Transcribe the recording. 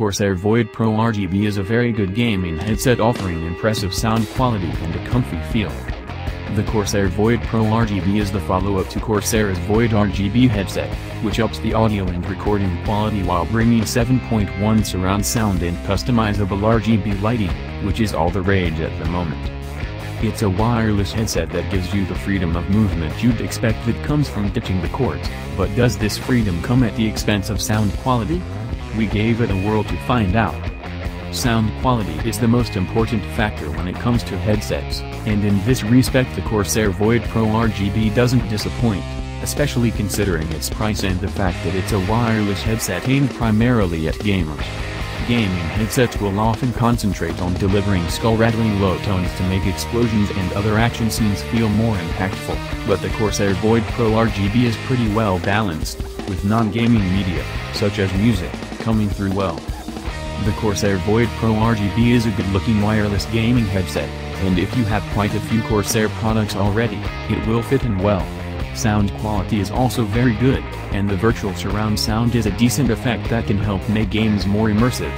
Corsair Void Pro RGB is a very good gaming headset offering impressive sound quality and a comfy feel. The Corsair Void Pro RGB is the follow-up to Corsair's Void RGB headset, which ups the audio and recording quality while bringing 7.1 surround sound and customizable RGB lighting, which is all the rage at the moment. It's a wireless headset that gives you the freedom of movement you'd expect that comes from ditching the cords, but does this freedom come at the expense of sound quality? We gave it a whirl to find out. Sound quality is the most important factor when it comes to headsets, and in this respect the Corsair Void Pro RGB doesn't disappoint, especially considering its price and the fact that it's a wireless headset aimed primarily at gamers. Gaming headsets will often concentrate on delivering skull-rattling low tones to make explosions and other action scenes feel more impactful, but the Corsair Void Pro RGB is pretty well balanced, with non-gaming media, such as music, coming through well. The Corsair Void Pro RGB is a good-looking wireless gaming headset, and if you have quite a few Corsair products already, it will fit in well. Sound quality is also very good, and the virtual surround sound is a decent effect that can help make games more immersive.